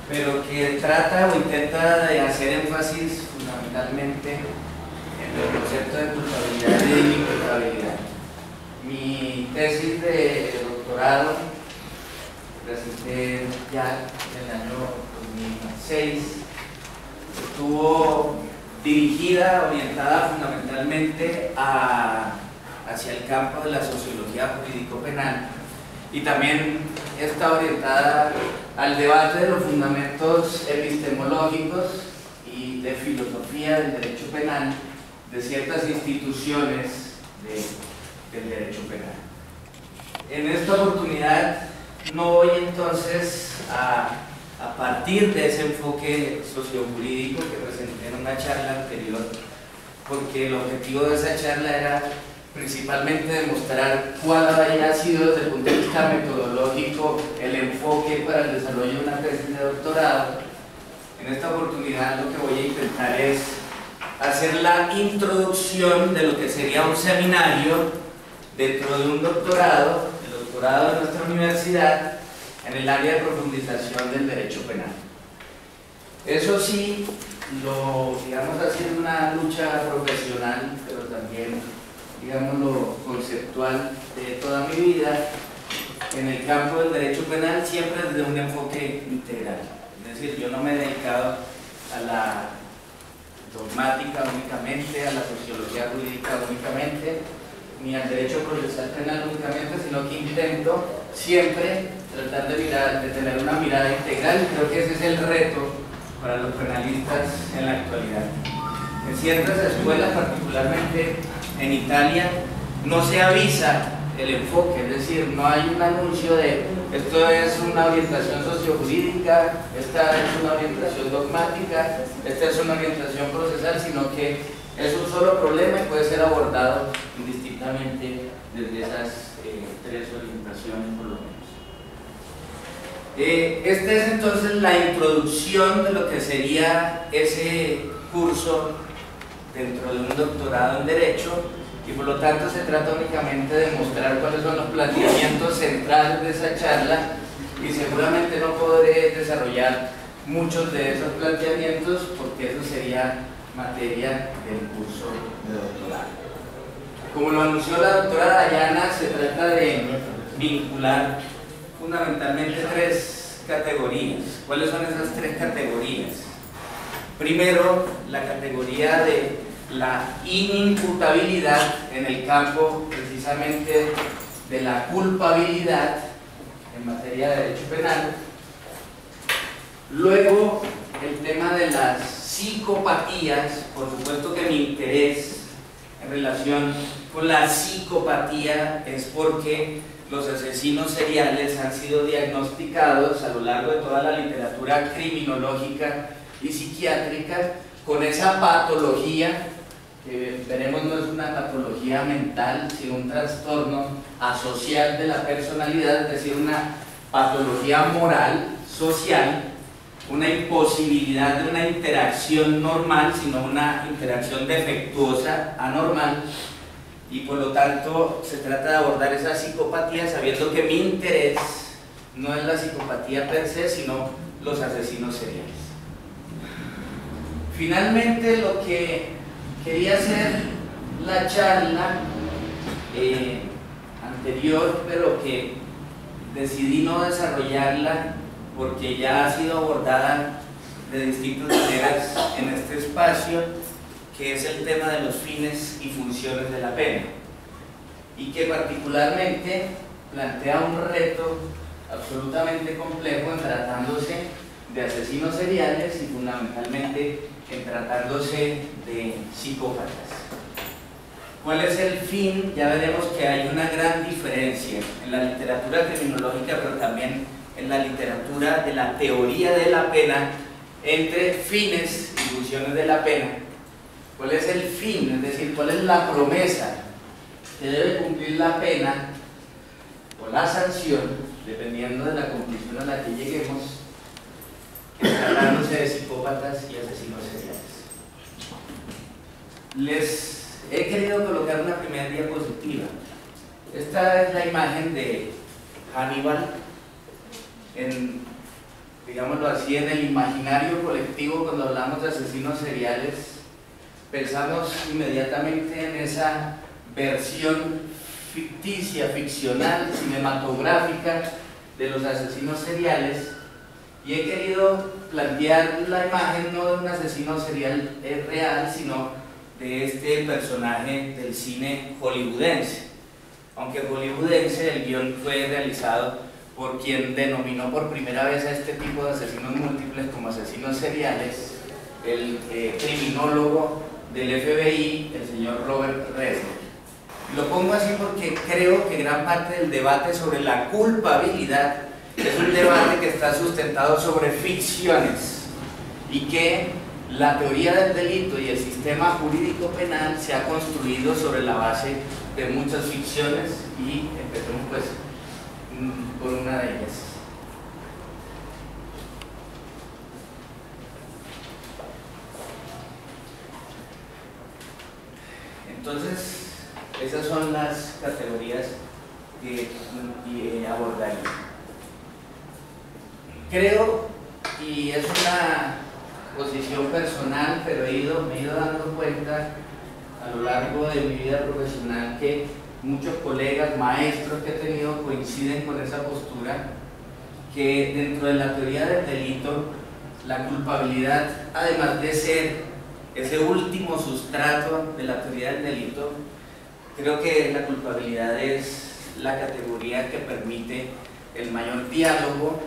pero que trata o intenta de hacer énfasis fundamentalmente en el concepto de culpabilidad y de inimputabilidad. Mi tesis de doctorado presenté ya en el año 2006, estuvo dirigida, orientada fundamentalmente hacia el campo de la sociología jurídico-penal, y también está orientada al debate de los fundamentos epistemológicos y de filosofía del derecho penal de ciertas instituciones del derecho penal. En esta oportunidad no voy entonces a partir de ese enfoque sociojurídico que presenté en una charla anterior, porque el objetivo de esa charla era principalmente demostrar cuál había sido desde el punto de vista metodológico el enfoque para el desarrollo de una tesis de doctorado. En esta oportunidad lo que voy a intentar es hacer la introducción de lo que sería un seminario dentro de un doctorado, el doctorado de nuestra universidad, en el área de profundización del derecho penal. Eso sí, digamos así, es una lucha profesional, pero también, digamos, lo conceptual de toda mi vida en el campo del derecho penal, siempre desde un enfoque integral. Es decir, yo no me he dedicado a la dogmática únicamente, a la sociología jurídica únicamente, ni al derecho procesal penal únicamente, sino que intento siempre tratar de tener una mirada integral, y creo que ese es el reto para los penalistas en la actualidad. En ciertas escuelas, particularmente en Italia, no se avisa el enfoque, es decir, no hay un anuncio de esto es una orientación sociojurídica, esta es una orientación dogmática, esta es una orientación procesal, sino que es un solo problema y puede ser abordado indistintamente desde esas tres orientaciones por lo menos. Esta es entonces la introducción de lo que sería ese curso dentro de un doctorado en Derecho, y por lo tanto se trata únicamente de mostrar cuáles son los planteamientos centrales de esa charla, y seguramente no podré desarrollar muchos de esos planteamientos porque eso sería materia del curso de doctorado. Como lo anunció la doctora Dayana, se trata de vincular fundamentalmente tres categorías. ¿Cuáles son esas tres categorías? Primero, la categoría de la inimputabilidad en el campo precisamente de la culpabilidad en materia de derecho penal. Luego, el tema de las psicopatías. Por supuesto que mi interés en relación con la psicopatía es porque los asesinos seriales han sido diagnosticados a lo largo de toda la literatura criminológica y psiquiátrica con esa patología que veremos no es una patología mental, sino un trastorno asocial de la personalidad, es decir, una patología moral, social, una imposibilidad de una interacción normal, sino una interacción defectuosa, anormal, y por lo tanto se trata de abordar esa psicopatía sabiendo que mi interés no es la psicopatía per se, sino los asesinos seriales. Finalmente, lo que quería hacer la charla anterior, pero que decidí no desarrollarla porque ya ha sido abordada de distintas maneras en este espacio, que es el tema de los fines y funciones de la pena, y que particularmente plantea un reto absolutamente complejo en tratándose de asesinos seriales y fundamentalmente en tratándose de psicópatas. ¿Cuál es el fin? Ya veremos que hay una gran diferencia en la literatura criminológica, pero también en la literatura de la teoría de la pena, entre fines y funciones de la pena. ¿Cuál es el fin? Es decir, ¿cuál es la promesa que debe cumplir la pena o la sanción, dependiendo de la conclusión a la que lleguemos, tratándose de psicópatas y asesinos seriales? Les he querido colocar una primera diapositiva. Esta es la imagen de Hannibal en digámoslo así, en el imaginario colectivo cuando hablamos de asesinos seriales, pensamos inmediatamente en esa versión ficticia, ficcional, cinematográfica de los asesinos seriales, y he querido plantear la imagen no de un asesino serial real, sino de este personaje del cine hollywoodense. Aunque hollywoodense, el guión fue realizado por quien denominó por primera vez a este tipo de asesinos múltiples como asesinos seriales, el criminólogo del FBI, el señor Robert Redford. Lo pongo así porque creo que gran parte del debate sobre la culpabilidad es un debate que está sustentado sobre ficciones y que la teoría del delito y el sistema jurídico penal se ha construido sobre la base de muchas ficciones, y empecemos pues por una de ellas. Entonces, esas son las categorías que abordaría. Creo, y es una posición personal, pero me he ido dando cuenta a lo largo de mi vida profesional que muchos colegas, maestros que he tenido coinciden con esa postura, que dentro de la teoría del delito, la culpabilidad, además de ser ese último sustrato de la teoría del delito, creo que la culpabilidad es la categoría que permite el mayor diálogo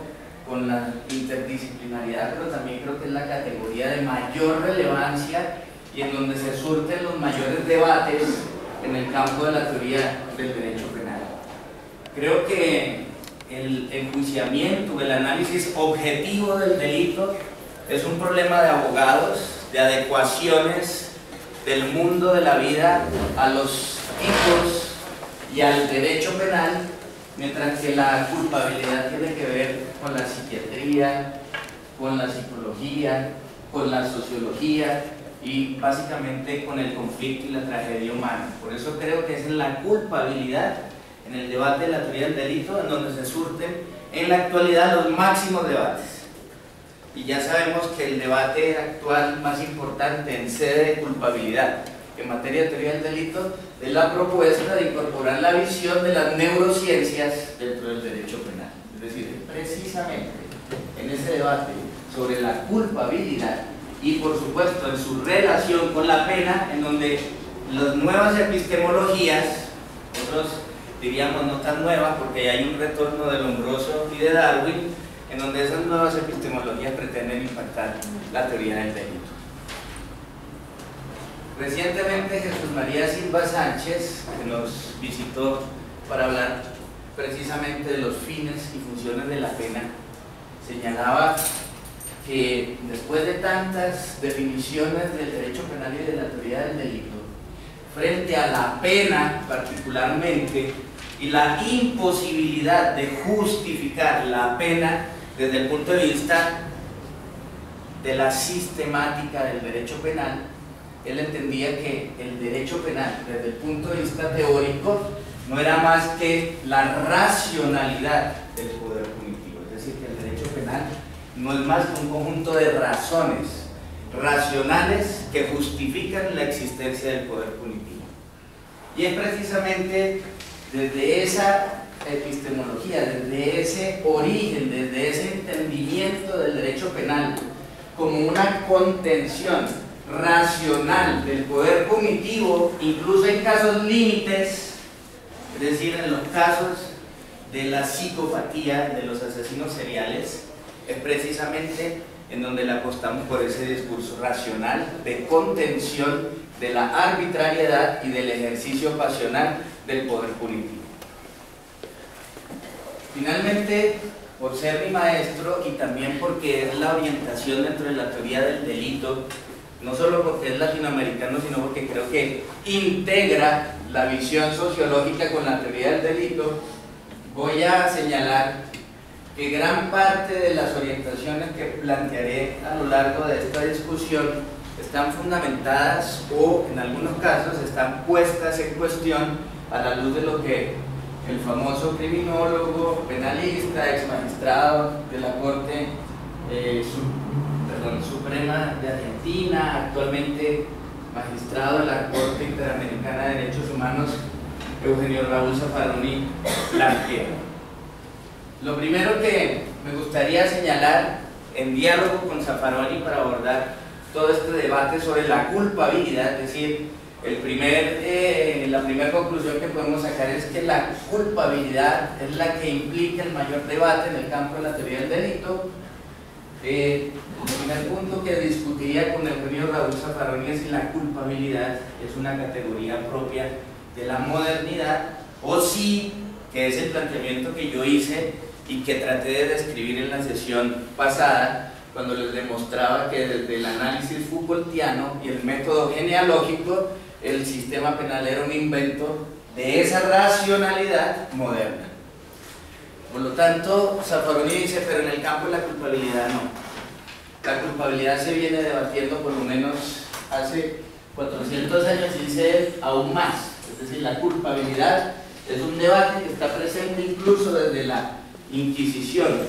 con la interdisciplinaridad, pero también creo que es la categoría de mayor relevancia y en donde se surten los mayores debates en el campo de la teoría del derecho penal. Creo que el enjuiciamiento, el análisis objetivo del delito es un problema de abogados, de adecuaciones del mundo de la vida a los tipos y al derecho penal, mientras que la culpabilidad tiene que ver con la psiquiatría, con la psicología, con la sociología y básicamente con el conflicto y la tragedia humana. Por eso creo que es en la culpabilidad, en el debate de la teoría del delito, en donde se surten en la actualidad los máximos debates. Y ya sabemos que el debate actual más importante en sede de culpabilidad en materia de teoría del delito es la propuesta de incorporar la visión de las neurociencias dentro del derecho penal. Es decir, precisamente en ese debate sobre la culpabilidad y por supuesto en su relación con la pena, en donde las nuevas epistemologías, otros diríamos no tan nuevas porque hay un retorno de Lombroso y de Darwin, en donde esas nuevas epistemologías pretenden impactar la teoría del delito. Recientemente Jesús María Silva Sánchez, que nos visitó para hablar precisamente de los fines y funciones de la pena, señalaba que después de tantas definiciones del derecho penal y de la teoría del delito, frente a la pena particularmente y la imposibilidad de justificar la pena desde el punto de vista de la sistemática del derecho penal, él entendía que el derecho penal desde el punto de vista teórico no era más que la racionalidad del poder punitivo, es decir, que el derecho penal no es más que un conjunto de razones racionales que justifican la existencia del poder punitivo. Y es precisamente desde esa epistemología, desde ese origen, desde ese entendimiento del derecho penal como una contención racional del poder punitivo, incluso en casos límites, es decir, en los casos de la psicopatía de los asesinos seriales, es precisamente en donde le apostamos por ese discurso racional de contención de la arbitrariedad y del ejercicio pasional del poder punitivo. Finalmente, por ser mi maestro y también porque es la orientación dentro de la teoría del delito, no solo porque es latinoamericano, sino porque creo que integra la visión sociológica con la teoría del delito, voy a señalar que gran parte de las orientaciones que plantearé a lo largo de esta discusión están fundamentadas o en algunos casos están puestas en cuestión a la luz de lo que el famoso criminólogo, penalista, ex magistrado de la Corte Suprema de Argentina, actualmente magistrado de la Corte Interamericana de Derechos Humanos, Eugenio Raúl Zaffaroni Blanquer. Lo primero que me gustaría señalar en diálogo con Zaffaroni para abordar todo este debate sobre la culpabilidad, es decir, la primera conclusión que podemos sacar es que la culpabilidad es la que implica el mayor debate en el campo de la teoría del delito. El primer punto que discutiría con Eugenio Raúl Zaffaroni es si la culpabilidad es una categoría propia de la modernidad o si, que es el planteamiento que yo hice y que traté de describir en la sesión pasada, cuando les demostraba que desde el análisis Foucaultiano y el método genealógico, el sistema penal era un invento de esa racionalidad moderna. Por lo tanto, Zaffaroni dice, pero en el campo de la culpabilidad no. La culpabilidad se viene debatiendo por lo menos hace 400 años, y dice él, aún más. Es decir, la culpabilidad es un debate que está presente incluso desde la Inquisición.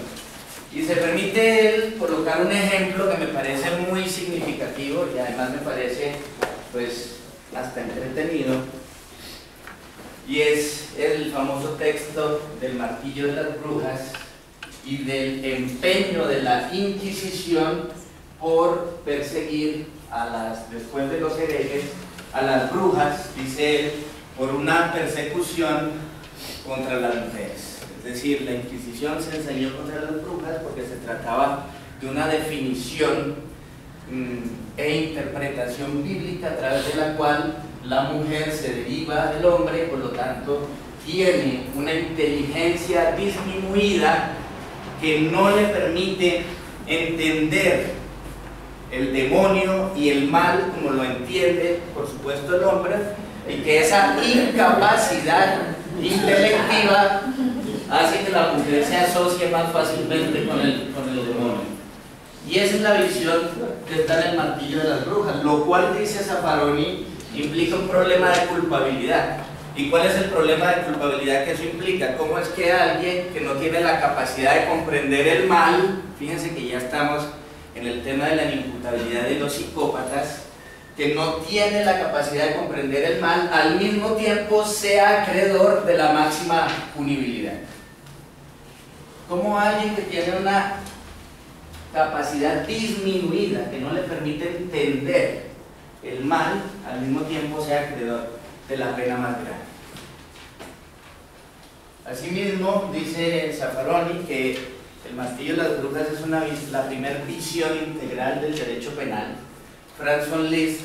Y se permite él colocar un ejemplo que me parece muy significativo y además me parece, pues, hasta entretenido. Y es el famoso texto del martillo de las brujas y del empeño de la Inquisición por perseguir después de los herejes, a las brujas, dice él, por una persecución contra las mujeres. Es decir, la Inquisición se ensañó contra las brujas porque se trataba de una definición e interpretación bíblica a través de la cual la mujer se deriva del hombre y por lo tanto tiene una inteligencia disminuida que no le permite entender el demonio y el mal como lo entiende, por supuesto, el hombre, y que esa incapacidad intelectiva hace que la mujer se asocie más fácilmente con el demonio. Y esa es la visión que está en el martillo de las brujas, lo cual, dice Zaffaroni, implica un problema de culpabilidad. ¿Y cuál es el problema de culpabilidad que eso implica? ¿Cómo es que alguien que no tiene la capacidad de comprender el mal, fíjense que ya estamos en el tema de la inimputabilidad de los psicópatas, que no tiene la capacidad de comprender el mal, al mismo tiempo sea acreedor de la máxima punibilidad? ¿Cómo alguien que tiene una capacidad disminuida, que no le permite entender el mal, al mismo tiempo sea acreedor de la pena más grande? Asimismo, dice Zaffaroni que el martillo de las brujas es la primera visión integral del derecho penal. Franz von Liszt,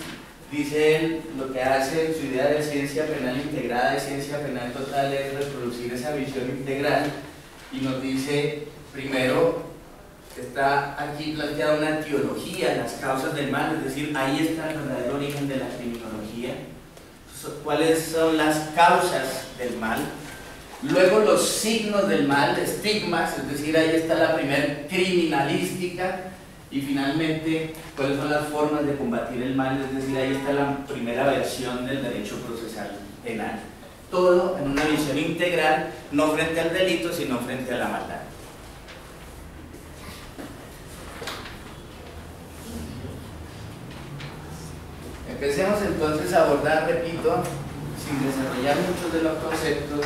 dice él, lo que hace en su idea de ciencia penal integrada, de ciencia penal total, es reproducir esa visión integral, y nos dice, primero, está aquí planteada una teología, las causas del mal, es decir, ahí está el verdadero origen de la criminología. ¿Cuáles son las causas del mal? Luego los signos del mal, estigmas, es decir, ahí está la primer criminalística. Y finalmente, ¿cuáles son las formas de combatir el mal? Es decir, ahí está la primera versión del derecho procesal penal. Todo en una visión integral, no frente al delito, sino frente a la maldad. Empecemos entonces a abordar, repito, sin desarrollar muchos de los conceptos,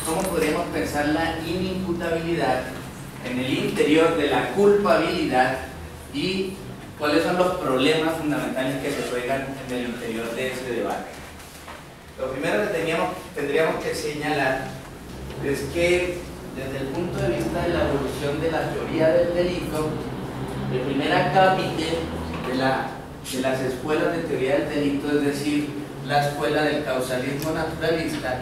cómo podríamos pensar la inimputabilidad en el interior de la culpabilidad y cuáles son los problemas fundamentales que se juegan en el interior de ese debate. Lo primero que tendríamos que señalar es que desde el punto de vista de la evolución de la teoría del delito, el primer acápite de las escuelas de teoría del delito, es decir, la escuela del causalismo naturalista,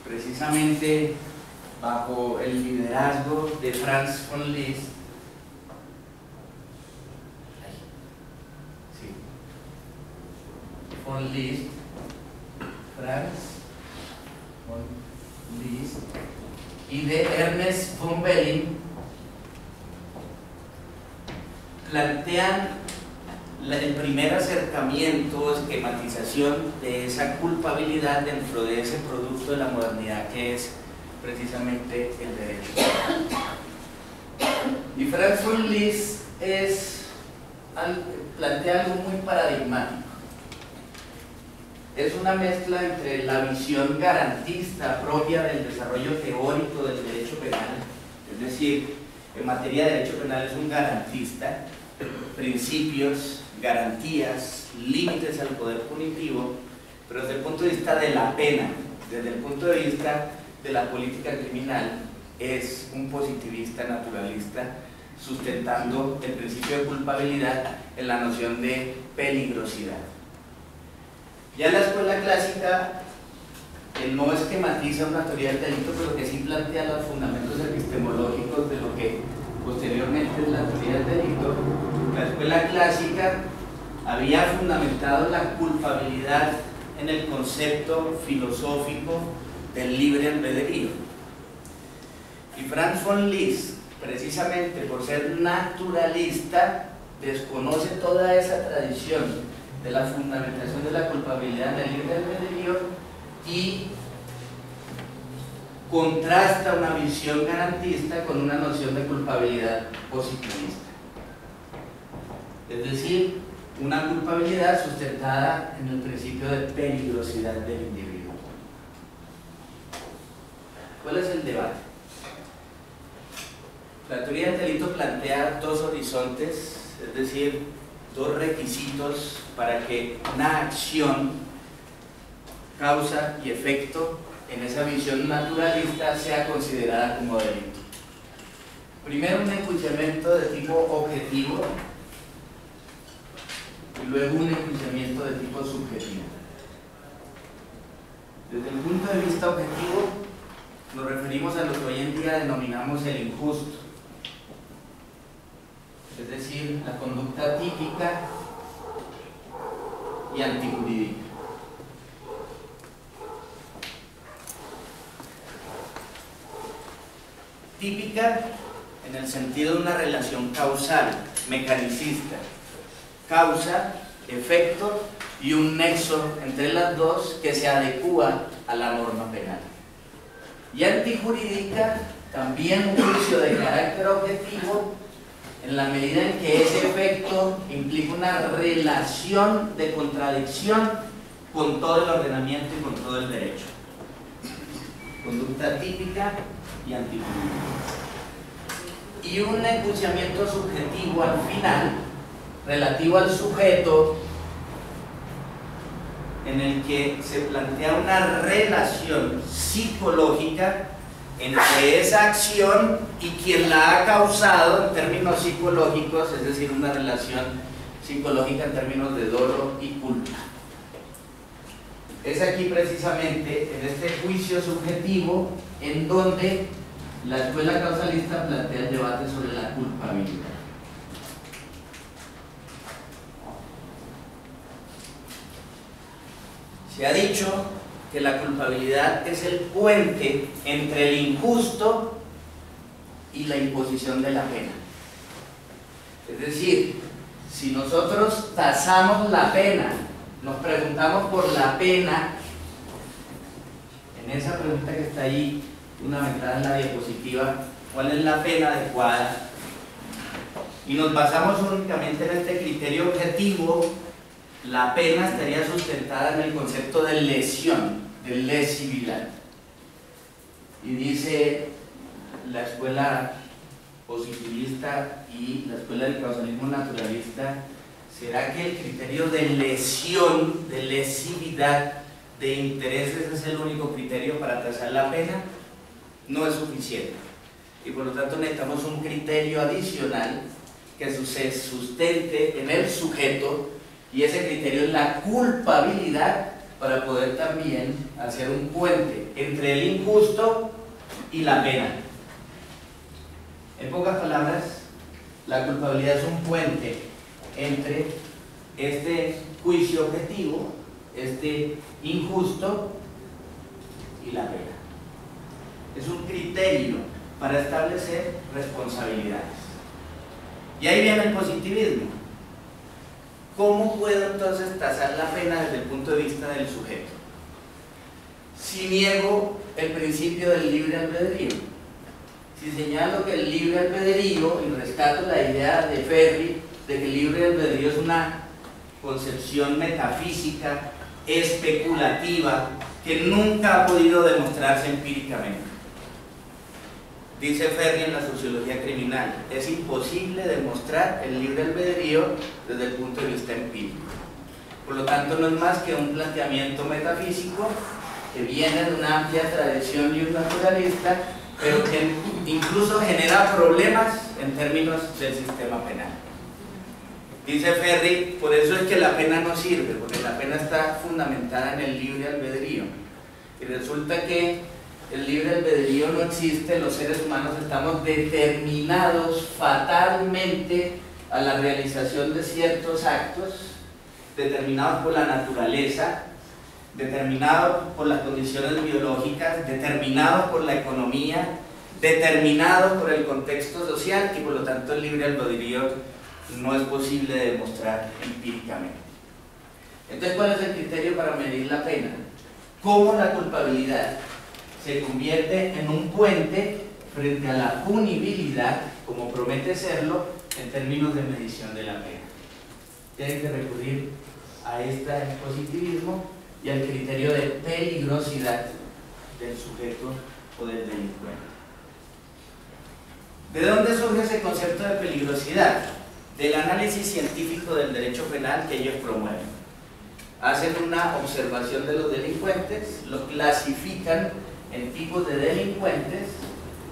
precisamente bajo el liderazgo de Franz von Liszt, y de Ernest von Belling, plantean el primer acercamiento, esquematización de esa culpabilidad dentro de ese producto de la modernidad que es precisamente el derecho. Y Franz von Liszt plantea algo muy paradigmático. Es una mezcla entre la visión garantista propia del desarrollo teórico del derecho penal, es decir, en materia de derecho penal es un garantista, principios, garantías, límites al poder punitivo, pero desde el punto de vista de la pena, desde el punto de vista de la política criminal, es un positivista naturalista, sustentando el principio de culpabilidad en la noción de peligrosidad. Ya la escuela clásica no esquematiza una teoría del delito, pero que sí plantea los fundamentos epistemológicos de lo que posteriormente es la teoría del delito. La escuela clásica había fundamentado la culpabilidad en el concepto filosófico del libre albedrío. Y Franz von Liszt, precisamente por ser naturalista, desconoce toda esa tradición de la fundamentación de la culpabilidad en el libre albedrío y contrasta una visión garantista con una noción de culpabilidad positivista. Es decir, una culpabilidad sustentada en el principio de peligrosidad del individuo. ¿Cuál es el debate? La teoría del delito plantea dos horizontes, es decir, dos requisitos para que una acción, causa y efecto en esa visión naturalista sea considerada como delito. Primero, un enjuiciamiento de tipo objetivo y luego un enjuiciamiento de tipo subjetivo. Desde el punto de vista objetivo nos referimos a lo que hoy en día denominamos el injusto, es decir, la conducta típica y antijurídica. Típica en el sentido de una relación causal, mecanicista, causa, efecto y un nexo entre las dos que se adecúa a la norma penal. Y antijurídica, también un juicio de carácter objetivo, en la medida en que ese efecto implica una relación de contradicción con todo el ordenamiento y con todo el derecho. Conducta típica y antijurídica. Y un enjuiciamiento subjetivo al final, relativo al sujeto, en el que se plantea una relación psicológica entre esa acción y quien la ha causado en términos psicológicos, es decir, una relación psicológica en términos de dolo y culpa. Es aquí precisamente, en este juicio subjetivo, en donde la escuela causalista plantea el debate sobre la culpabilidad. Se ha dicho que la culpabilidad es el puente entre el injusto y la imposición de la pena. Es decir, si nosotros tasamos la pena, nos preguntamos por la pena, en esa pregunta que está ahí fundamentada en la diapositiva, ¿cuál es la pena adecuada? Y nos basamos únicamente en este criterio objetivo, la pena estaría sustentada en el concepto de lesión, de lesividad. Y dice la escuela positivista y la escuela del causalismo naturalista, ¿será que el criterio de lesión, de lesividad, de intereses es el único criterio para trazar la pena? No es suficiente. Y por lo tanto necesitamos un criterio adicional que se sustente en el sujeto, y ese criterio es la culpabilidad, para poder también hacer un puente entre el injusto y la pena. En pocas palabras, la culpabilidad es un puente entre este juicio objetivo, este injusto, y la pena. Es un criterio para establecer responsabilidades. Y ahí viene el positivismo. ¿cómo puedo entonces tasar la pena desde el punto de vista del sujeto? Si niego el principio del libre albedrío, si señalo que el libre albedrío, y rescato la idea de Ferri de que el libre albedrío es una concepción metafísica, especulativa, que nunca ha podido demostrarse empíricamente. Dice Ferri en la sociología criminal, es imposible demostrar el libre albedrío desde el punto de vista empírico. Por lo tanto, no es más que un planteamiento metafísico que viene de una amplia tradición naturalista, pero que incluso genera problemas en términos del sistema penal. Dice Ferri, por eso es que la pena no sirve, porque la pena está fundamentada en el libre albedrío. Y resulta que el libre albedrío no existe, los seres humanos estamos determinados fatalmente a la realización de ciertos actos, determinados por la naturaleza, determinados por las condiciones biológicas, determinados por la economía, determinados por el contexto social, y por lo tanto el libre albedrío no es posible de demostrar empíricamente. Entonces, ¿cuál es el criterio para medir la pena? ¿Cómo la culpabilidad se convierte en un puente frente a la punibilidad, como promete serlo, en términos de medición de la pena? Tienen que recurrir a este positivismo y al criterio de peligrosidad del sujeto o del delincuente. ¿De dónde surge ese concepto de peligrosidad? Del análisis científico del derecho penal que ellos promueven. Hacen una observación de los delincuentes, los clasifican en tipos de delincuentes,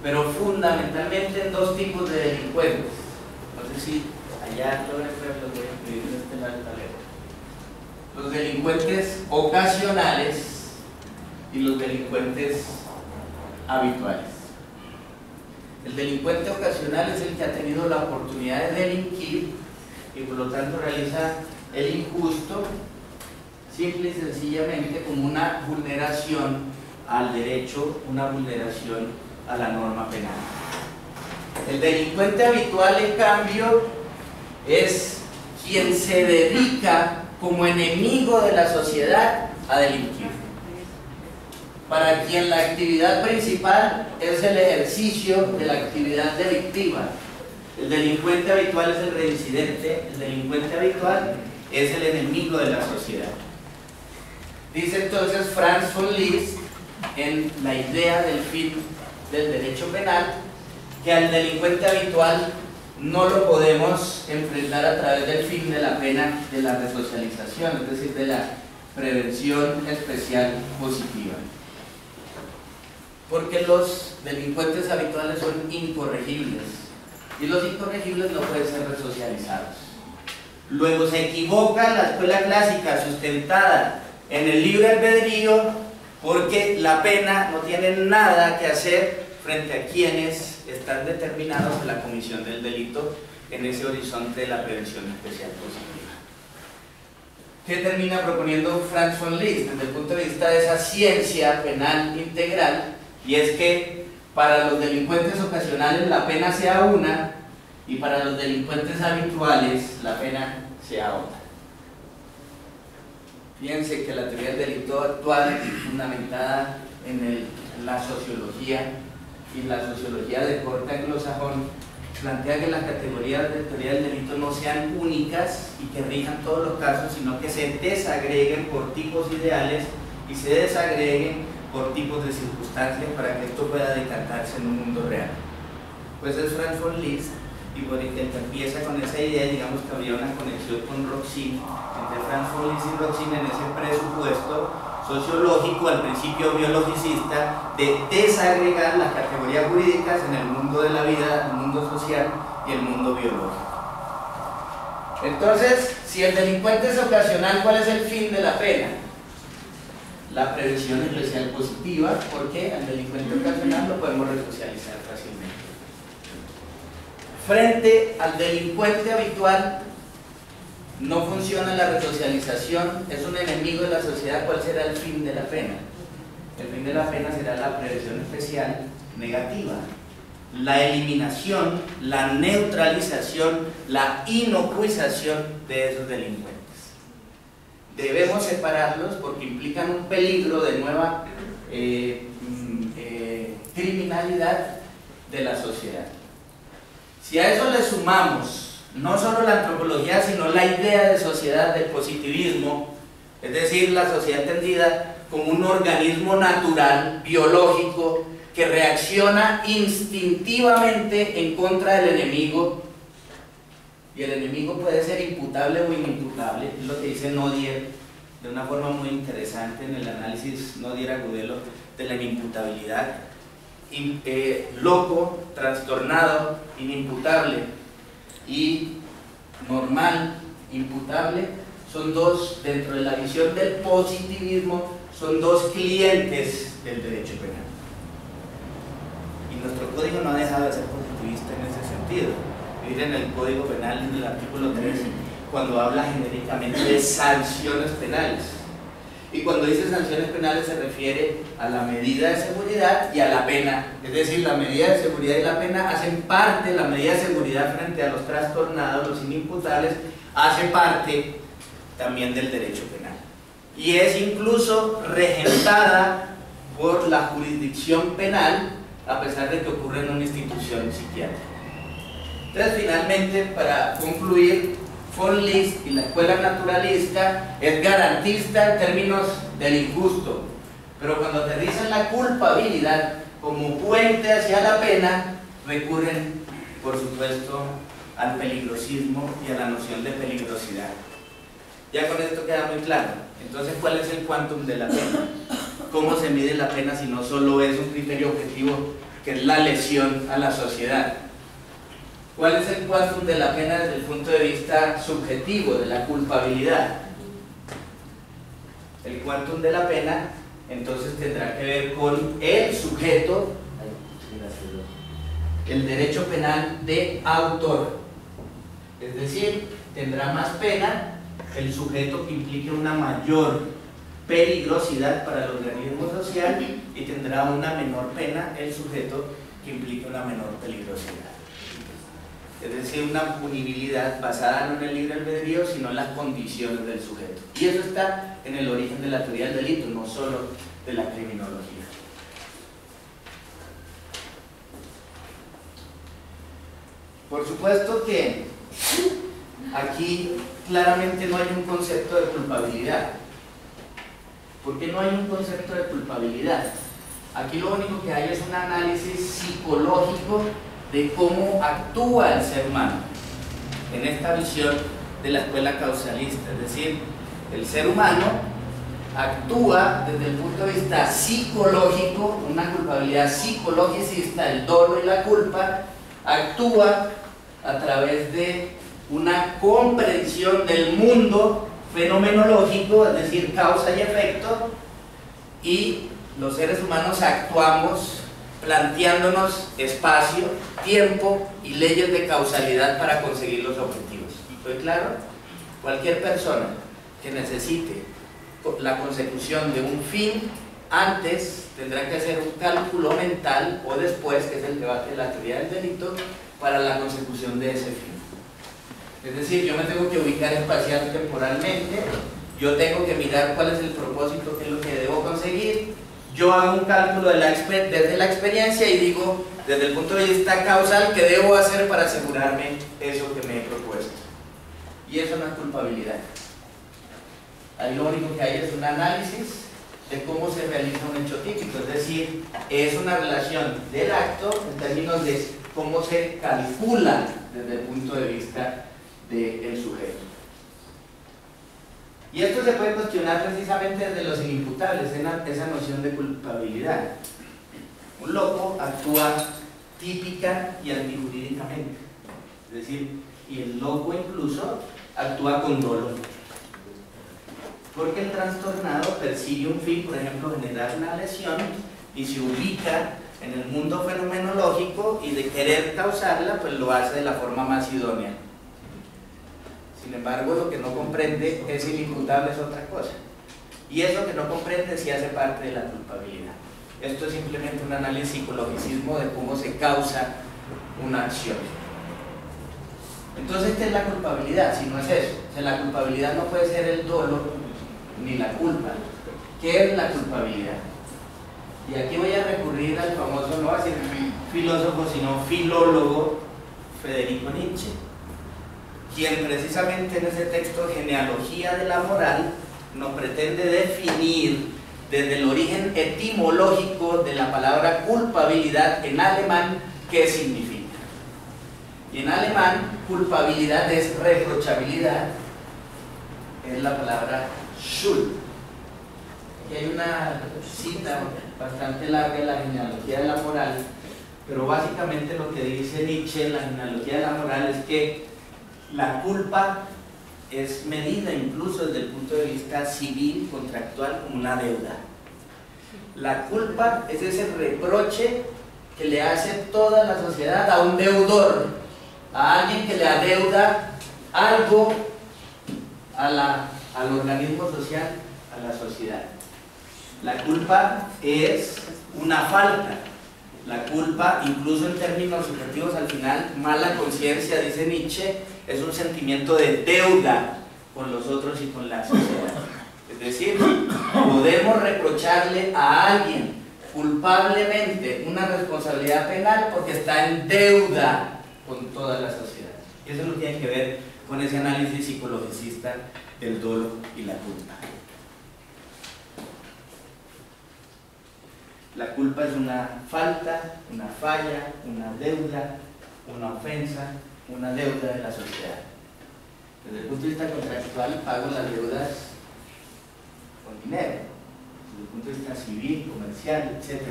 pero fundamentalmente en dos tipos de delincuentes. No sé si allá lo voy a escribir en este lado del tablero. Los delincuentes ocasionales y los delincuentes habituales. El delincuente ocasional es el que ha tenido la oportunidad de delinquir y por lo tanto realiza el injusto, simple y sencillamente como una vulneración al derecho, una vulneración a la norma penal. El delincuente habitual, en cambio, es quien se dedica como enemigo de la sociedad a delinquir, para quien la actividad principal es el ejercicio de la actividad delictiva. El delincuente habitual es el reincidente, el delincuente habitual es el enemigo de la sociedad. Dice entonces Franz von Liszt, en la idea del fin del derecho penal, que al delincuente habitual no lo podemos enfrentar a través del fin de la pena de la resocialización, es decir, de la prevención especial positiva. Porque los delincuentes habituales son incorregibles y los incorregibles no pueden ser resocializados. Luego se equivoca la escuela clásica sustentada en el libre albedrío, porque la pena no tiene nada que hacer frente a quienes están determinados en la comisión del delito en ese horizonte de la prevención especial positiva. ¿Qué termina proponiendo Franz von Liszt desde el punto de vista de esa ciencia penal integral? Y es que para los delincuentes ocasionales la pena sea una y para los delincuentes habituales la pena sea otra. Fíjense que la teoría del delito actual, fundamentada en la sociología y la sociología de corte anglosajón, plantea que las categorías de teoría del delito no sean únicas y que rijan todos los casos, sino que se desagreguen por tipos ideales y se desagreguen por tipos de circunstancias para que esto pueda decantarse en un mundo real. Pues es Franz von Liszt, y por el que empieza con esa idea, digamos que habría una conexión con Roxin, entre Franz von Liszt y Roxin en ese presupuesto sociológico, al principio biologicista, de desagregar las categorías jurídicas en el mundo de la vida, el mundo social y el mundo biológico. Entonces, si el delincuente es ocasional, ¿cuál es el fin de la pena? La prevención especial positiva, porque al delincuente ocasional lo podemos resocializar fácilmente. Frente al delincuente habitual, no funciona la resocialización, es un enemigo de la sociedad. ¿Cuál será el fin de la pena? El fin de la pena será la prevención especial negativa. la eliminación, la neutralización, la inocuización de esos delincuentes. Debemos separarlos porque implican un peligro de nueva criminalidad de la sociedad. Si a eso le sumamos no solo la antropología, sino la idea de sociedad del positivismo, es decir, la sociedad entendida como un organismo natural, biológico, que reacciona instintivamente en contra del enemigo, y el enemigo puede ser imputable o inimputable, es lo que dice Nodier de una forma muy interesante en el análisis Nodier-Agudelo de la inimputabilidad. Loco, trastornado, inimputable, y normal, imputable, son dos, dentro de la visión del positivismo, son dos clientes del derecho penal. Y nuestro código no ha dejado de ser positivista en ese sentido. Miren el Código Penal en el artículo 3, cuando habla genéricamente de sanciones penales. Y cuando dice sanciones penales se refiere a la medida de seguridad y a la pena. Es decir, la medida de seguridad y la pena hacen parte, la medida de seguridad frente a los trastornados, los inimputables, hace parte también del derecho penal. Y es incluso regentada por la jurisdicción penal, a pesar de que ocurre en una institución psiquiátrica. Entonces, finalmente, para concluir, von List y la escuela naturalista es garantista en términos del injusto, pero cuando aterrizan la culpabilidad como puente hacia la pena, recurren, por supuesto, al peligrosismo y a la noción de peligrosidad. Ya con esto queda muy claro. Entonces, ¿cuál es el quantum de la pena? ¿Cómo se mide la pena si no solo es un criterio objetivo que es la lesión a la sociedad? ¿Cuál es el quantum de la pena desde el punto de vista subjetivo, de la culpabilidad? El quantum de la pena, entonces, tendrá que ver con el sujeto, el derecho penal de autor. Es decir, tendrá más pena el sujeto que implique una mayor peligrosidad para el organismo social y tendrá una menor pena el sujeto que implique una menor peligrosidad. Es decir, una punibilidad basada no en el libre albedrío, sino en las condiciones del sujeto. Y eso está en el origen de la teoría del delito, no solo de la criminología. Por supuesto que aquí claramente no hay un concepto de culpabilidad. ¿Por qué no hay un concepto de culpabilidad? Aquí lo único que hay es un análisis psicológico de cómo actúa el ser humano en esta visión de la escuela causalista. Es decir, el ser humano actúa desde el punto de vista psicológico, una culpabilidad psicologicista, el dolo y la culpa, actúa a través de una comprensión del mundo fenomenológico, es decir, causa y efecto, y los seres humanos actuamos planteándonos espacio, tiempo y leyes de causalidad para conseguir los objetivos. ¿Estoy claro? Cualquier persona que necesite la consecución de un fin, antes tendrá que hacer un cálculo mental, o después, que es el debate de la teoría del delito, para la consecución de ese fin. Es decir, yo me tengo que ubicar espacial temporalmente, yo tengo que mirar cuál es el propósito, qué es lo que debo conseguir. Yo hago un cálculo desde la experiencia y digo, desde el punto de vista causal, qué debo hacer para asegurarme eso que me he propuesto. Y eso no es culpabilidad. Ahí lo único que hay es un análisis de cómo se realiza un hecho típico, es decir, es una relación del acto en términos de cómo se calcula desde el punto de vista del sujeto. Y esto se puede cuestionar precisamente desde los inimputables, esa noción de culpabilidad. Un loco actúa típica y antijurídicamente, es decir, y el loco incluso actúa con dolo, porque el trastornado persigue un fin, por ejemplo, generar una lesión, y se ubica en el mundo fenomenológico, y de querer causarla, pues lo hace de la forma más idónea. Sin embargo, lo que no comprende es inimputable, es otra cosa. Y eso que no comprende sí hace parte de la culpabilidad. Esto es simplemente un análisis psicologicismo de cómo se causa una acción. Entonces, ¿qué es la culpabilidad? Si no es eso, o sea, la culpabilidad no puede ser el dolo ni la culpa. ¿Qué es la culpabilidad? Y aquí voy a recurrir al famoso, no voy a decir filósofo, sino filólogo Federico Nietzsche, quien precisamente en ese texto Genealogía de la Moral nos pretende definir desde el origen etimológico de la palabra culpabilidad en alemán qué significa. Y en alemán culpabilidad es reprochabilidad, es la palabra Schuld. Aquí hay una cita bastante larga de la Genealogía de la Moral, pero básicamente lo que dice Nietzsche en la Genealogía de la Moral es que la culpa es medida incluso desde el punto de vista civil, contractual, como una deuda. La culpa es ese reproche que le hace toda la sociedad a un deudor, a alguien que le adeuda algo al organismo social, a la sociedad. La culpa es una falta. La culpa, incluso en términos subjetivos, al final, mala conciencia, dice Nietzsche, es un sentimiento de deuda con los otros y con la sociedad. Es decir, podemos reprocharle a alguien culpablemente una responsabilidad penal porque está en deuda con toda la sociedad. Y eso no tiene que ver con ese análisis psicologicista del dolo y la culpa. La culpa es una falta, una falla, una deuda, una ofensa, una deuda de la sociedad. Desde el punto de vista contractual, pago las deudas con dinero, desde el punto de vista civil, comercial, etc.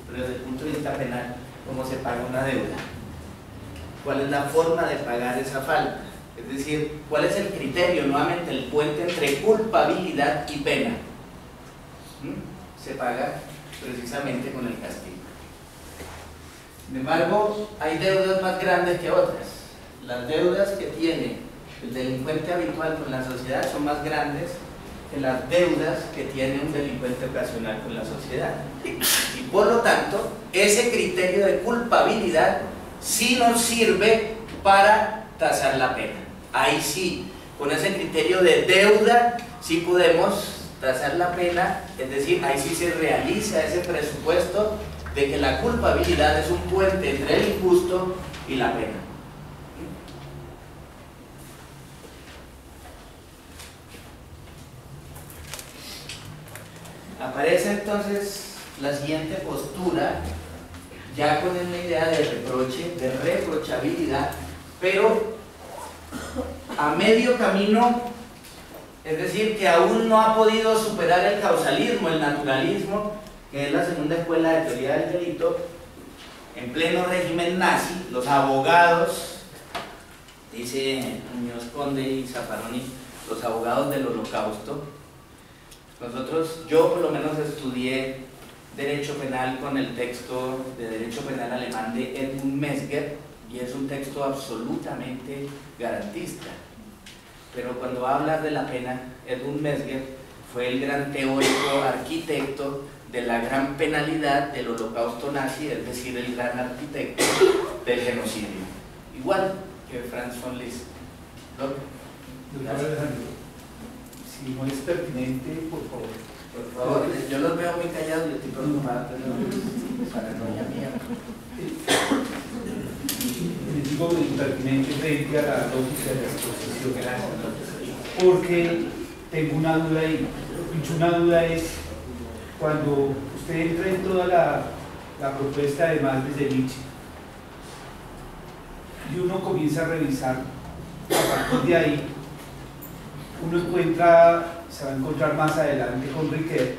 Pero desde el punto de vista penal, ¿cómo se paga una deuda? ¿Cuál es la forma de pagar esa falta? Es decir, ¿cuál es el criterio, nuevamente, el puente entre culpabilidad y pena? Se paga precisamente con el castigo. Sin embargo, hay deudas más grandes que otras. Las deudas que tiene el delincuente habitual con la sociedad son más grandes que las deudas que tiene un delincuente ocasional con la sociedad. Y por lo tanto, ese criterio de culpabilidad sí nos sirve para tasar la pena. Ahí sí, con ese criterio de deuda, sí podemos tasar la pena, es decir, ahí sí se realiza ese presupuesto de que la culpabilidad es un puente entre el injusto y la pena. Aparece entonces la siguiente postura, ya con la idea de reproche, de reprochabilidad, pero a medio camino. Es decir, que aún no ha podido superar el causalismo, el naturalismo, que es la segunda escuela de teoría del delito. En pleno régimen nazi, los abogados, dice Muñoz Conde y Zaffaroni, los abogados del Holocausto. Yo por lo menos estudié Derecho Penal con el texto de Derecho Penal alemán de Edmund Mesger, y es un texto absolutamente garantista. Pero cuando habla de la pena, Edmund Mesger fue el gran teórico, arquitecto de la gran penalidad del holocausto nazi, es decir, el gran arquitecto del genocidio. Igual que Franz von Liszt. Si no es pertinente, por favor. Por favor, yo los veo muy callados y estoy preocupado, pero paranoia mía. Les digo impertinente frente a la lógica de la exposición, porque tengo una duda ahí. Una duda es cuando usted entra en toda la propuesta de Marx de Nietzsche y uno comienza a revisar a partir de ahí, uno se va a encontrar más adelante con Riquet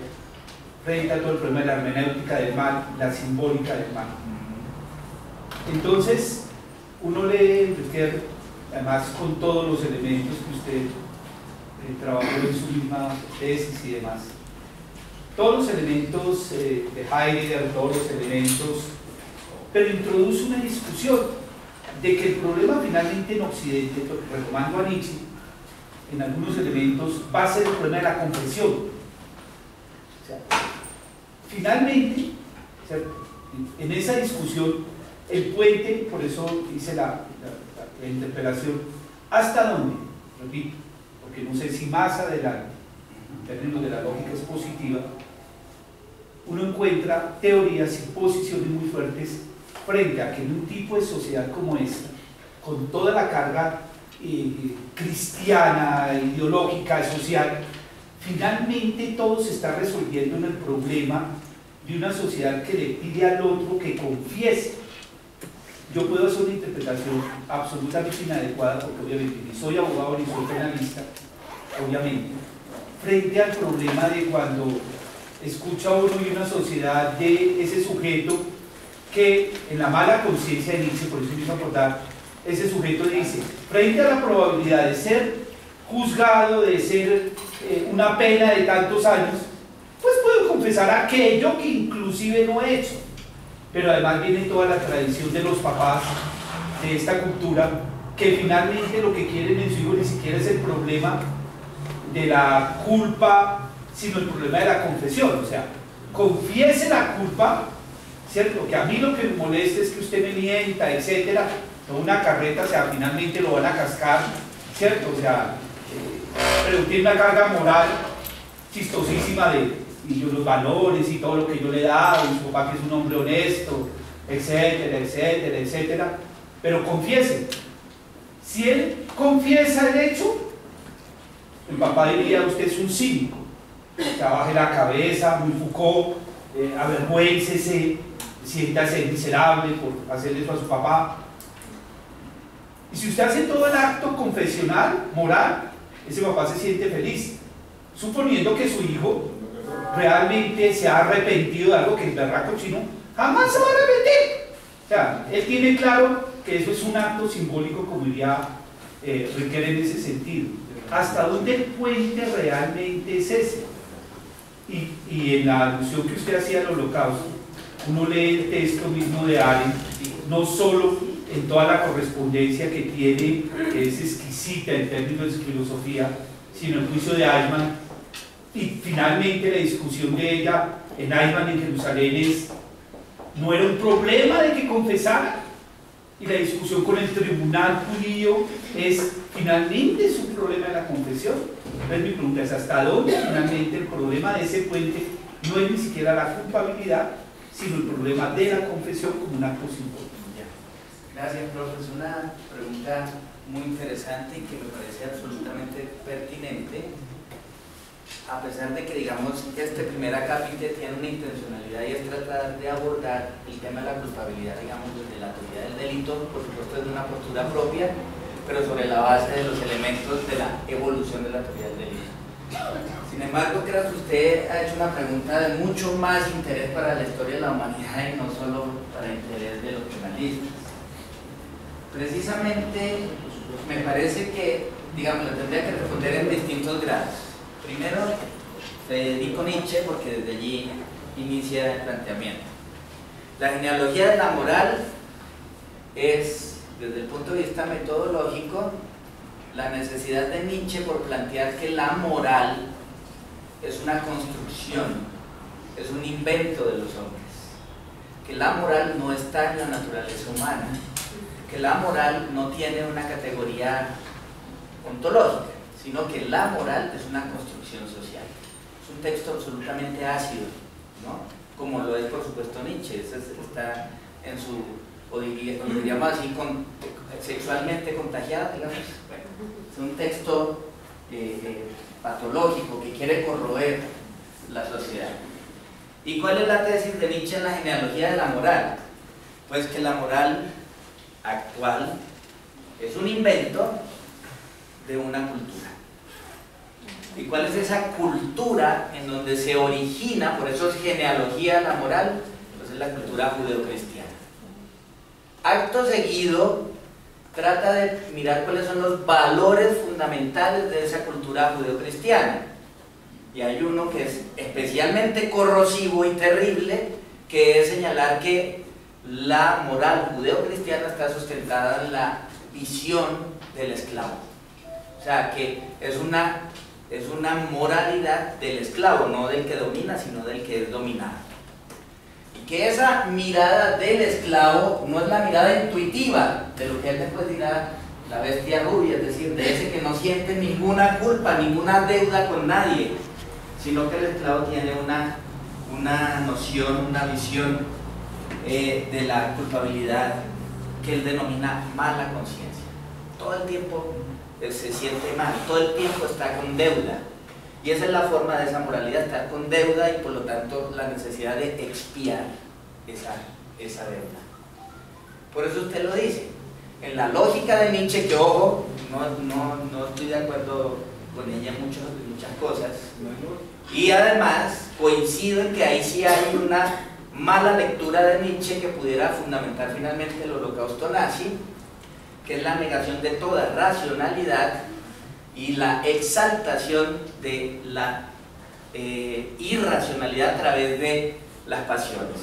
frente a todo el problema de la hermenéutica del mal, la simbólica del mal. Entonces, uno lee Riquet, además con todos los elementos que usted trabajó en su misma tesis y demás. Todos los elementos de Heidegger, todos los elementos, pero introduce una discusión de que el problema finalmente en Occidente, retomando a Nietzsche, en algunos elementos va a ser el problema de la compresión. O sea, finalmente, ¿cierto? En esa discusión, el puente, por eso hice la interpelación, ¿hasta dónde? Repito, porque no sé si más adelante, en términos de la lógica expositiva, uno encuentra teorías y posiciones muy fuertes frente a que en un tipo de sociedad como esta, con toda la carga cristiana, ideológica, social, finalmente todo se está resolviendo en el problema de una sociedad que le pide al otro que confiese. Yo puedo hacer una interpretación absolutamente inadecuada, porque obviamente ni soy abogado ni soy penalista, obviamente, frente al problema de cuando escucha uno y una sociedad de ese sujeto que en la mala conciencia de Nietzsche, por eso me hizo acordar, ese sujeto dice, frente a la probabilidad de ser juzgado, de ser una pena de tantos años, pues puedo confesar aquello que inclusive no he hecho. Pero además viene toda la tradición de los papás de esta cultura, que finalmente lo que quieren en su hijo ni siquiera es el problema de la culpa, sino el problema de la confesión. O sea, confiese la culpa, ¿cierto? Que a mí lo que me molesta es que usted me mienta, etcétera. Toda una carreta, o sea, finalmente lo van a cascar, ¿cierto? O sea, pero tiene una carga moral chistosísima de los valores y todo lo que yo le he dado, y su papá que es un hombre honesto, etcétera, etcétera, etcétera. Pero confiese. Si él confiesa el hecho, el papá diría, usted es un cínico. O sea, baje la cabeza, muy Foucault, avergüéncese, siéntase miserable por hacerle eso a su papá. Y si usted hace todo el acto confesional, moral, ese papá se siente feliz, suponiendo que su hijo realmente se ha arrepentido de algo que es berraco chino, jamás se va a arrepentir. O sea, él tiene claro que eso es un acto simbólico, como diría Riquelme en ese sentido. ¿Hasta dónde el puente realmente es ese? Y en la alusión que usted hacía al Holocausto, uno lee el texto mismo de Arendt, no solo en toda la correspondencia que tiene, que es exquisita en términos de filosofía, sino el juicio de Eichmann, y finalmente la discusión de ella en Eichmann en Jerusalén es, no era un problema de que confesara, y la discusión con el tribunal judío es, finalmente es un problema de la confesión. Entonces mi pregunta es, ¿hasta dónde finalmente el problema de ese puente no es ni siquiera la culpabilidad, sino el problema de la confesión como un acto simbólico? Gracias, profe. Es una pregunta muy interesante y que me parece absolutamente pertinente, a pesar de que, digamos, este primer acápite tiene una intencionalidad y es tratar de abordar el tema de la culpabilidad, digamos, desde la teoría del delito, por supuesto desde una postura propia, pero sobre la base de los elementos de la evolución de la teoría del delito. Sin embargo, creo que usted ha hecho una pregunta de mucho más interés para la historia de la humanidad y no solo para el interés de los penalistas. Precisamente, me parece que, digamos, la tendría que responder en distintos grados. Primero, Federico Nietzsche, porque desde allí inicia el planteamiento. La genealogía de la moral es, desde el punto de vista metodológico, la necesidad de Nietzsche por plantear que la moral es una construcción, es un invento de los hombres, que la moral no está en la naturaleza humana, que la moral no tiene una categoría ontológica, sino que la moral es una construcción social. Es un texto absolutamente ácido, ¿no? Como lo es por supuesto Nietzsche, está en su, o diríamos así, sexualmente contagiado, digamos. Bueno, es un texto patológico que quiere corroer la sociedad. ¿Y cuál es la tesis de Nietzsche en la genealogía de la moral? Pues que la moral actual es un invento de una cultura. ¿Y cuál es esa cultura en donde se origina? Por eso es genealogía de la moral, pues es la cultura judeocristiana. Acto seguido trata de mirar cuáles son los valores fundamentales de esa cultura judeocristiana. Y hay uno que es especialmente corrosivo y terrible, que es señalar que la moral judeocristiana está sustentada en la visión del esclavo. O sea, que es una moralidad del esclavo, no del que domina, sino del que es dominado. que esa mirada del esclavo no es la mirada intuitiva de lo que él después dirá la bestia rubia, es decir, de ese que no siente ninguna culpa, ninguna deuda con nadie, sino que el esclavo tiene una noción, una visión de la culpabilidad que él denomina mala conciencia. Todo el tiempo se siente mal, todo el tiempo está con deuda. Y esa es la forma de esa moralidad, estar con deuda y por lo tanto la necesidad de expiar esa deuda. Por eso usted lo dice. En la lógica de Nietzsche, que ojo, no estoy de acuerdo con ella en muchas cosas, y además coincido en que ahí sí hay una mala lectura de Nietzsche que pudiera fundamentar finalmente el holocausto nazi, que es la negación de toda racionalidad y la exaltación de la irracionalidad a través de las pasiones.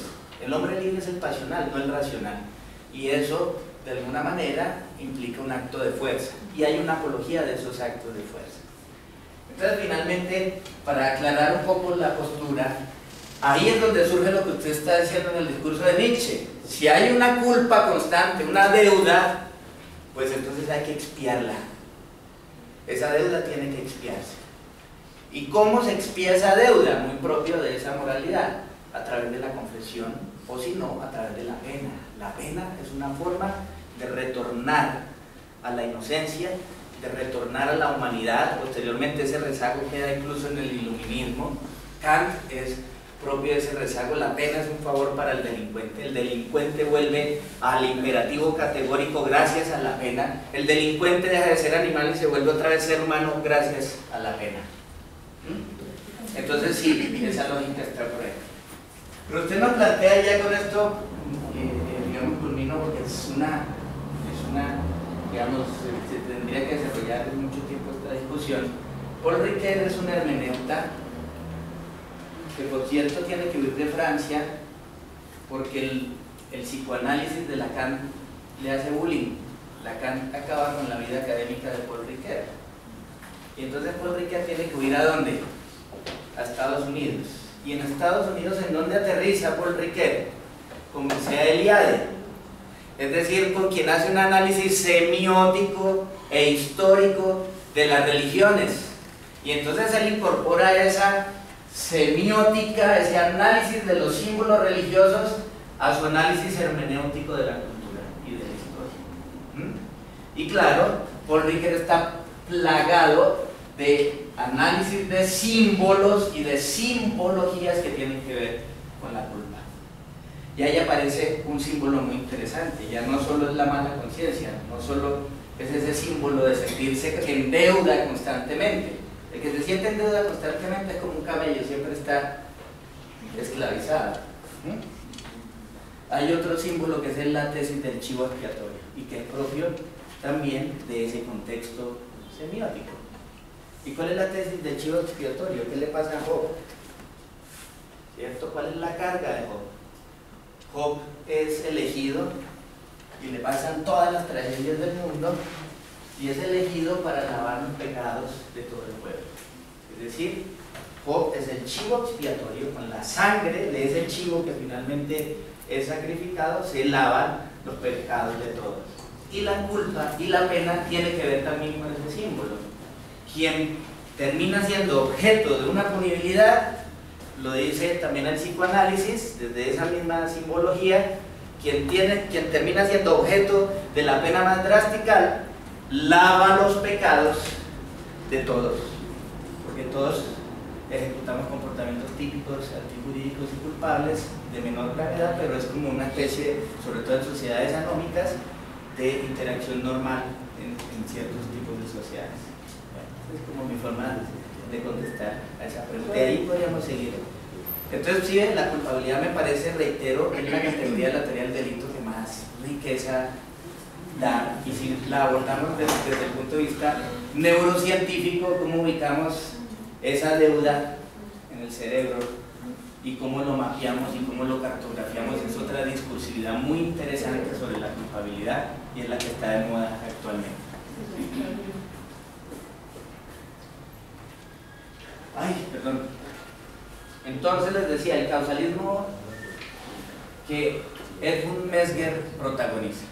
El hombre libre es el pasional, no el racional, y eso de alguna manera implica un acto de fuerza, y hay una apología de esos actos de fuerza. Entonces finalmente, para aclarar un poco la postura, ahí es donde surge lo que usted está diciendo en el discurso de Nietzsche. Si hay una culpa constante, una deuda, pues entonces hay que expiarla. Esa deuda tiene que expiarse. ¿Y cómo se expía esa deuda? Muy propio de esa moralidad, a través de la confesión, o si no, a través de la pena. La pena es una forma de retornar a la inocencia, de retornar a la humanidad. Posteriormente ese rezago queda incluso en el iluminismo. Kant es propio de ese rezago. La pena es un favor para el delincuente vuelve al imperativo categórico gracias a la pena, el delincuente deja de ser animal y se vuelve otra vez ser humano gracias a la pena. Entonces sí, esa lógica está por ahí. Pero usted nos plantea ya con esto, digamos, culmino, porque es una digamos, se tendría que desarrollar en mucho tiempo esta discusión. Paul Ricoeur es un hermeneuta que, por cierto, tiene que huir de Francia porque el psicoanálisis de Lacan le hace bullying. Lacan acaba con la vida académica de Paul Ricoeur. Y entonces Paul Ricoeur tiene que huir ¿a dónde? A Estados Unidos. Y en Estados Unidos, ¿en dónde aterriza Paul Ricoeur? Con Mircea Eliade. Es decir, con quien hace un análisis semiótico e histórico de las religiones. Y entonces él incorpora esa semiótica, ese análisis de los símbolos religiosos a su análisis hermenéutico de la cultura y de la historia. Y claro, Paul Ricoeur está plagado de análisis de símbolos y de simbologías que tienen que ver con la culpa. Y ahí aparece un símbolo muy interesante. Ya no solo es la mala conciencia, no solo es ese símbolo de sentirse en deuda constantemente. El que se siente en deuda constantemente es como un camello, siempre está esclavizado. Hay otro símbolo que es la tesis del chivo expiatorio y que es propio también de ese contexto semiótico. ¿Y cuál es la tesis del chivo expiatorio? ¿Qué le pasa a Job? ¿Cierto? ¿Cuál es la carga de Job? Job es elegido y le pasan todas las tragedias del mundo y es elegido para lavar los pecados de todo el pueblo. Es decir, Job es el chivo expiatorio, con la sangre de ese chivo que finalmente es sacrificado, se lavan los pecados de todos. Y la culpa y la pena tiene que ver también con ese símbolo. Quien termina siendo objeto de una punibilidad, lo dice también el psicoanálisis, desde esa misma simbología, quien termina siendo objeto de la pena más drástica, lava los pecados de todos, porque todos ejecutamos comportamientos típicos, antijurídicos y culpables de menor gravedad, pero es como una especie, sobre todo en sociedades anómicas, de interacción normal en ciertos tipos de sociedades. Es como mi forma de contestar a esa pregunta. De ahí podríamos seguir. Entonces, sí, la culpabilidad me parece, reitero, es la categoría de la teoría del delito que más riqueza da. Y si la abordamos desde el punto de vista neurocientífico, cómo ubicamos esa deuda en el cerebro y cómo lo mapeamos y cómo lo cartografiamos, es otra discursividad muy interesante sobre la culpabilidad y es la que está de moda actualmente. Ay, perdón. Entonces les decía, el causalismo que Edmund Mesmer protagoniza,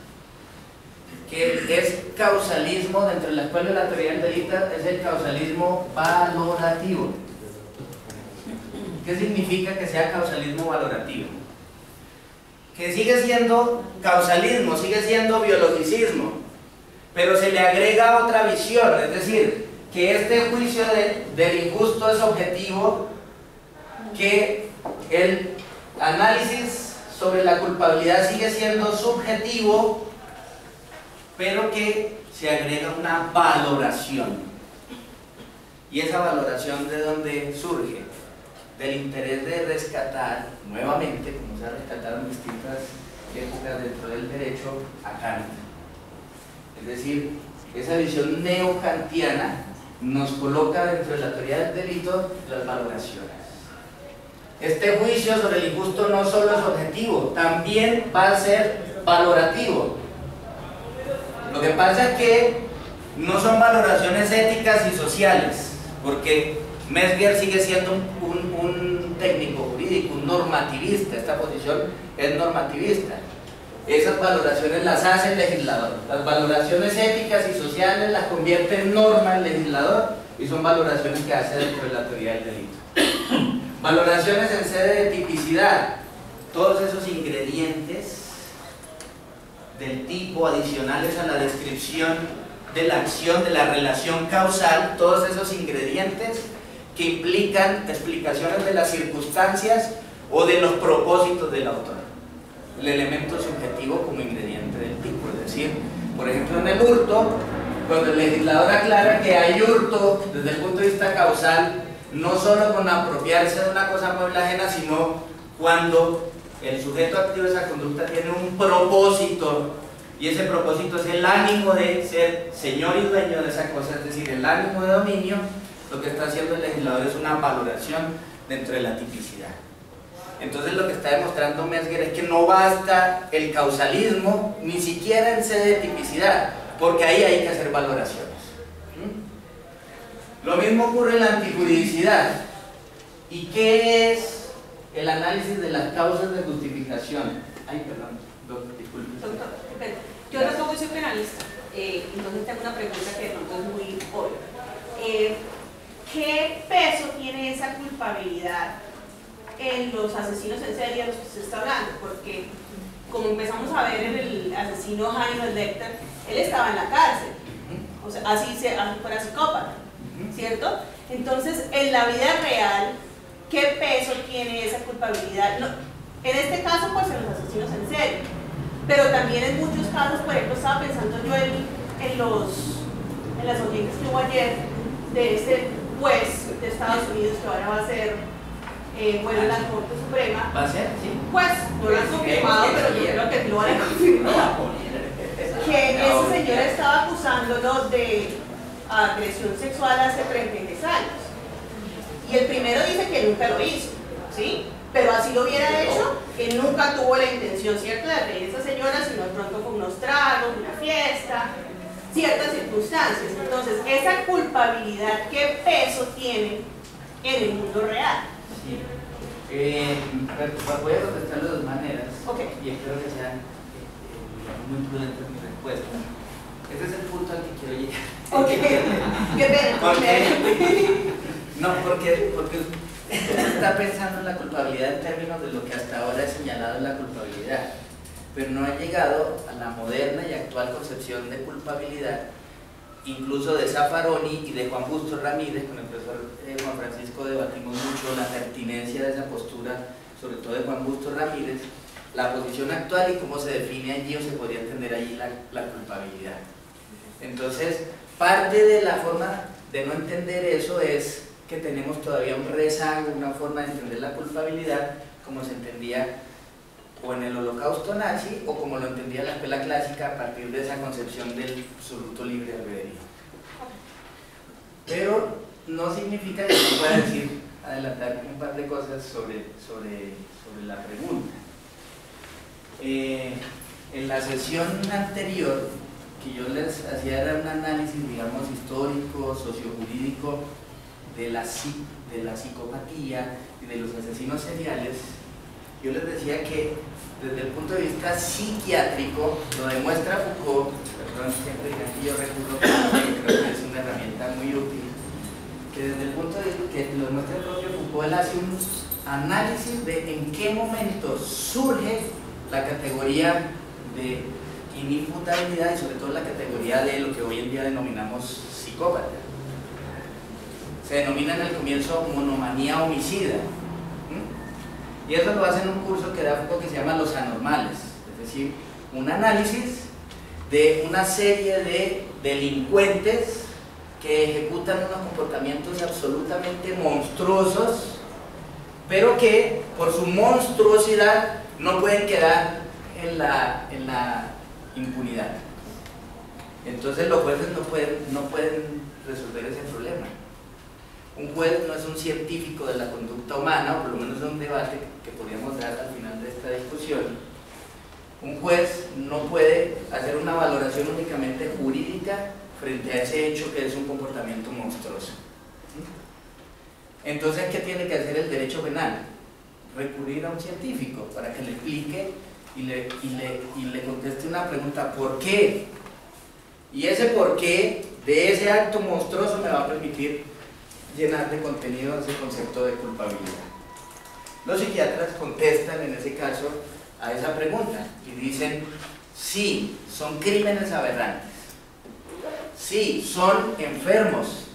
que es causalismo dentro de la escuela de la teoría del delito, es el causalismo valorativo. ¿Qué significa que sea causalismo valorativo? Que sigue siendo causalismo, sigue siendo biologicismo, pero se le agrega otra visión, es decir, que este juicio del injusto es objetivo, que el análisis sobre la culpabilidad sigue siendo subjetivo, pero que se agrega una valoración. ¿Y esa valoración de dónde surge? Del interés de rescatar nuevamente, como se rescataron distintas épocas dentro del derecho, a Kant. Es decir, esa visión neokantiana nos coloca dentro de la teoría del delito las valoraciones. Este juicio sobre el injusto no solo es objetivo, también va a ser valorativo. Lo que pasa es que no son valoraciones éticas y sociales, porque Mesmer sigue siendo un técnico jurídico, un normativista. Esta posición es normativista. Esas valoraciones las hace el legislador. Las valoraciones éticas y sociales las convierte en norma el legislador y son valoraciones que hace dentro de la teoría del delito. Valoraciones en sede de tipicidad. Todos esos ingredientes del tipo adicionales a la descripción de la acción, de la relación causal, todos esos ingredientes que implican explicaciones de las circunstancias o de los propósitos del autor. El elemento subjetivo como ingrediente del tipo, es decir, por ejemplo en el hurto, cuando el legislador aclara que hay hurto desde el punto de vista causal, no solo con apropiarse de una cosa mueble ajena, sino cuando el sujeto activo de esa conducta tiene un propósito, y ese propósito es el ánimo de ser señor y dueño de esa cosa, es decir, el ánimo de dominio. Lo que está haciendo el legislador es una valoración dentro de la tipicidad. Entonces lo que está demostrando Mesmer es que no basta el causalismo, ni siquiera en sede de tipicidad, porque ahí hay que hacer valoraciones. Lo mismo ocurre en la antijuridicidad. ¿Y qué es el análisis de las causas de justificación? Ay, perdón, doctor, disculpe. Doctor, yo tampoco soy penalista, entonces tengo una pregunta que de pronto es muy obvia. ¿Qué peso tiene esa culpabilidad en los asesinos en serie de los que se está hablando? Porque como empezamos a ver en el asesino Hannibal Lecter, él estaba en la cárcel, o sea, así fuera psicópata, ¿cierto? Entonces, en la vida real, ¿qué peso tiene esa culpabilidad? No, en este caso, pues en los asesinos en serie, pero también en muchos casos, por ejemplo, estaba pensando yo en las audiencias que hubo ayer de este juez de Estados Unidos que ahora va a ser bueno en la Corte Suprema. ¿Va a ser? Sí. Pues no lo han confirmado, pero yo creo que lo van a confirmar. Que ese señor estaba acusándolo de agresión sexual hace 33 años. Y el primero dice que nunca lo hizo, ¿sí? Pero así lo hubiera hecho, que nunca tuvo la intención, ¿cierto?, de agredir a esa señora, sino de pronto con unos tragos, una fiesta, ciertas circunstancias. Entonces, esa culpabilidad, ¿qué peso tiene en el mundo real? Sí. Voy a contestar de dos maneras, okay, y espero que sean muy prudentes mis respuestas. Este es el punto al que quiero llegar. Ok, qué pena. No, porque usted está pensando en la culpabilidad en términos de lo que hasta ahora he señalado en la culpabilidad, pero no ha llegado a la moderna y actual concepción de culpabilidad, incluso de Zaffaroni y de Juan Busto Ramírez. Con el profesor Juan Francisco debatimos mucho la pertinencia de esa postura, sobre todo de Juan Busto Ramírez, la posición actual y cómo se define allí o se podría entender allí la culpabilidad. Entonces, parte de la forma de no entender eso es que tenemos todavía un rezago, una forma de entender la culpabilidad como se entendía o en el Holocausto nazi o como lo entendía la escuela clásica a partir de esa concepción del absoluto libre albedrío. Pero no significa que no pueda decir, adelantar un par de cosas sobre la pregunta. En la sesión anterior que yo les hacía era un análisis, digamos, histórico, sociojurídico de la psicopatía y de los asesinos seriales, yo les decía que desde el punto de vista psiquiátrico, lo demuestra Foucault, perdón, siempre dirán que yo recurro, creo que es una herramienta muy útil, que desde el punto de vista que lo demuestra el propio Foucault, él hace un análisis de en qué momento surge la categoría de inimputabilidad y sobre todo la categoría de lo que hoy en día denominamos psicópata. Se denomina en el comienzo monomanía homicida. Y eso lo hace en un curso que da Foucault que se llama Los Anormales, es decir, un análisis de una serie de delincuentes que ejecutan unos comportamientos absolutamente monstruosos, pero que por su monstruosidad no pueden quedar en la impunidad. Entonces los jueces no pueden resolver ese problema. Un juez no es un científico de la conducta humana, o por lo menos es un debate que podríamos dar al final de esta discusión. Un juez no puede hacer una valoración únicamente jurídica frente a ese hecho que es un comportamiento monstruoso. Entonces, ¿qué tiene que hacer el derecho penal? Recurrir a un científico para que le explique y le conteste una pregunta: ¿por qué? Y ese por qué de ese acto monstruoso me va a permitir llenar de contenido ese concepto de culpabilidad. Los psiquiatras contestan en ese caso a esa pregunta y dicen: sí, son crímenes aberrantes, sí, son enfermos,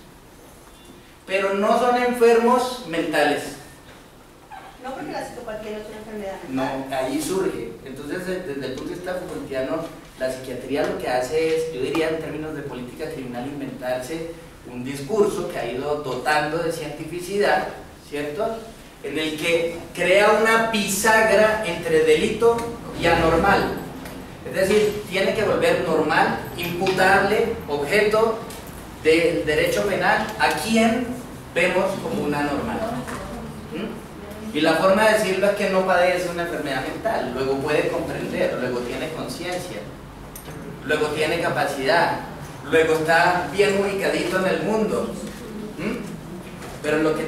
pero no son enfermos mentales. No, porque la psicopatía no es una enfermedad mental. No, ahí surge. Entonces, desde el punto de vista Foucaultiano, la psiquiatría lo que hace es, yo diría en términos de política criminal, inventarse un discurso que ha ido dotando de cientificidad, ¿cierto?, en el que crea una bisagra entre delito y anormal. Es decir, tiene que volver normal, imputable, objeto del derecho penal a quien vemos como una anormal. Y la forma de decirlo es que no padece una enfermedad mental, luego puede comprender, luego tiene conciencia, luego tiene capacidad, luego está bien ubicadito en el mundo. Pero lo que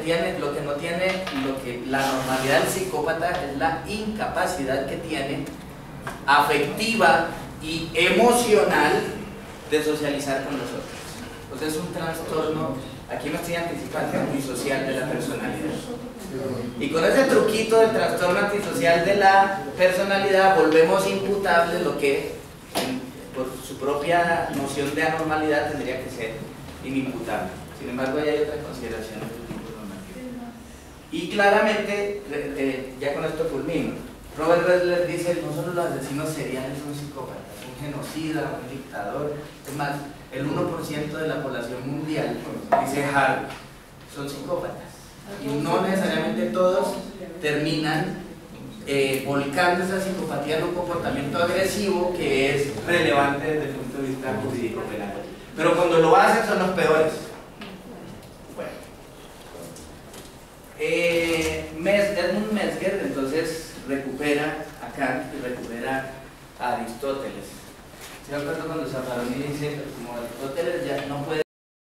la normalidad del psicópata es la incapacidad que tiene afectiva y emocional de socializar con los otros. O sea, es un trastorno, aquí me estoy anticipando, antisocial de la personalidad. Y con ese truquito del trastorno antisocial de la personalidad volvemos imputable lo que por su propia noción de anormalidad tendría que ser inimputable. Sin embargo, ahí hay otras consideraciones del tipo normativo. Y claramente, ya con esto culmino, Robert Ressler dice: no solo los asesinos seriales son psicópatas, un genocida, un dictador, es más, el 1% de la población mundial, dice Harvey, son psicópatas. Y no necesariamente todos terminan volcando esa psicopatía en un comportamiento agresivo que es relevante desde el punto de vista jurídico penal. Pero cuando lo hacen son los peores. Bueno. Edmund Mesger entonces recupera a Kant y recupera a Aristóteles. ¿Se acuerdan cuando Zaffaroni dice, como Aristóteles ya no puede